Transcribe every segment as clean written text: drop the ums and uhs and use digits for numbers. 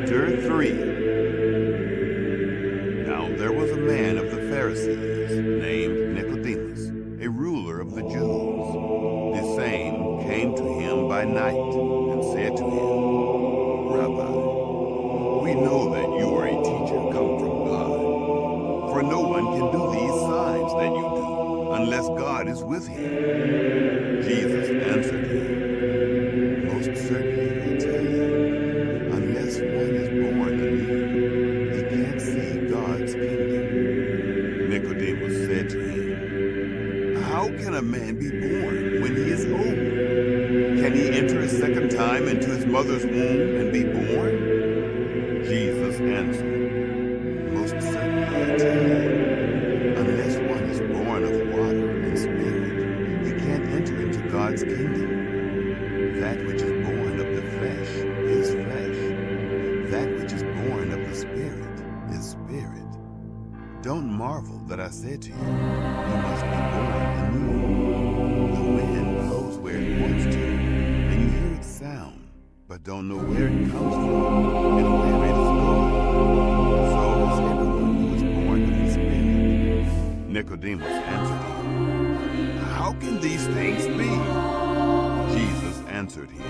Chapter 3. Now there was a man of the Pharisees named Nicodemus, a ruler of the Jews. The same came to him by night and said to him, Rabbi, we know that you are a teacher come from God, for no one can do these signs that you do unless God is with him. Jesus answered him, Most certainly I tell you, unless one is born anew, he can't see God's kingdom. Nicodemus said to him, How can a man be born when he is old? Can he enter a second time into his mother's womb and be born? Jesus answered, Most certainly I tell you, unless one is born of water and spirit, he can't enter into God's kingdom. That which is born of the flesh is flesh. That which is born of the spirit is spirit. Don't marvel that I said to you, you must be born anew. The wind blows where it wants to, and you hear its sound, but don't know where it comes from and where it is going. So is everyone who is born of the Spirit. Nicodemus answered him, How can these things be? Jesus answered him,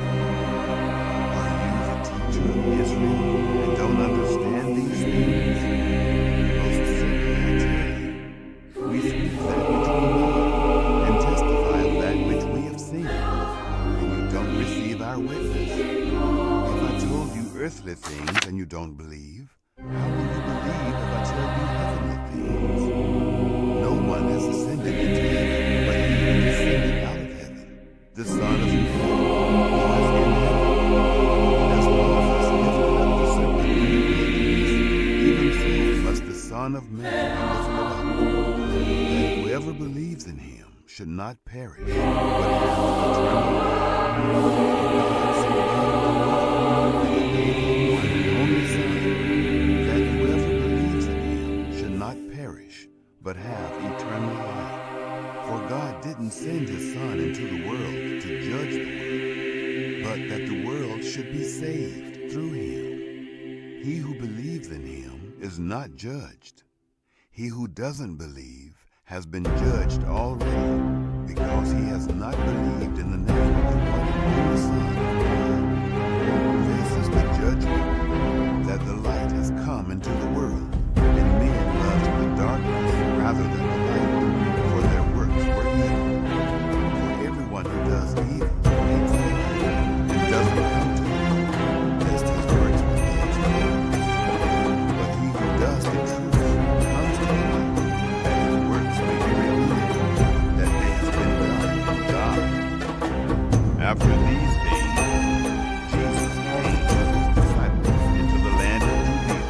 Are you the teacher of Israel and don't understand these things? Most certainly I tell you, we speak that which we know and testify of that which we have seen, and you don't receive our witness. If I told you earthly things and you don't believe, how will you believe if I tell you heavenly things? No one has ascended into heaven but he who descended out of heaven, the Son of Man who is in heaven. As Moses lifted up the serpent in the wilderness, even so must the Son of Man be lifted up, that whoever believes in him should not perish, but have eternal life. God so loved the world that he gave his one and only Son, that whoever believes in him should not perish, but have eternal life. For God didn't send his Son into the world to judge the world, but that the world should be saved through him. He who believes in him is not judged. He who doesn't believe has been judged already, because he has not believed in the name of the one and only Son of God. This is the judgment, that the light has come into the world, and men loved the darkness rather than the light, for their works were evil. For everyone who does evil hates the light, and doesn't come to the light, lest his works will be exposed. But he who does the truth comes to the light, that his works may be revealed, that they have been done in God. After these days, Jesus came with his disciples into the land of Judea.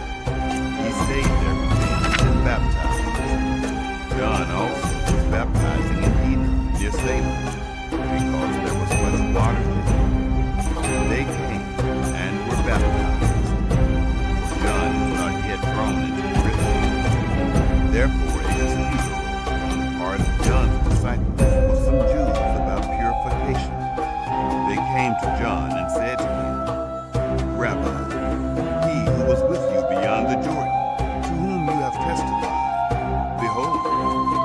He stayed there with them and baptized. John also was baptizing in Enam near Salem, because there was much water there. They came and were baptized. John was not yet thrown into the river. Therefore a dispute arose on the part of John's disciples with some Jews about purification. They came to John and said to him, Rabbi, he who was with you beyond the Jordan, to whom you have testified, behold,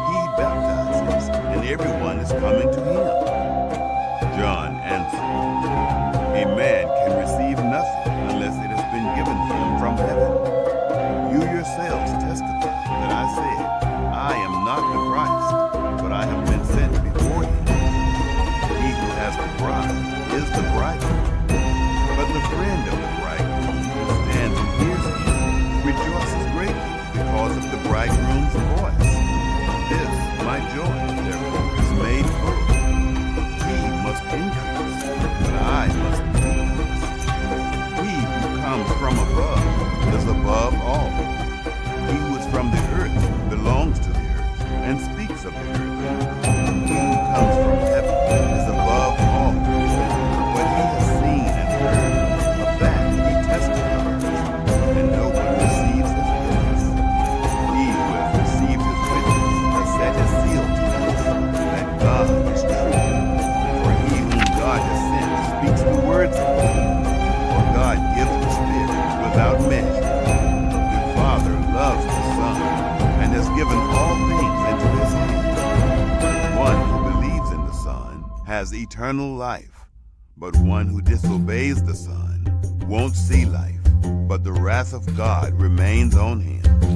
he baptizes, and everyone is coming to him. John answered, A man can receive nothing unless it has been given him from heaven. You yourselves testify that I said, I am not the Christ, but I have been sent before him. He who has the bride is the bridegroom. But the friend of the bridegroom who stands and hears him rejoices greatly because of the bridegroom's voice. This, my joy, therefore, is made full. He must increase, but I must decrease. He who comes from above is above all. He who is from the earth belongs to the earth and speaks of the earth. He who comes from heaven is above all. What he has seen and heard, of that he testifies, and no one receives his witness. He who has received his witness has set his seal to us, that God is true. For he whom God has sent speaks the words of God, for God gives the Spirit without has eternal life, but one who disobeys the Son won't see life, but the wrath of God remains on him.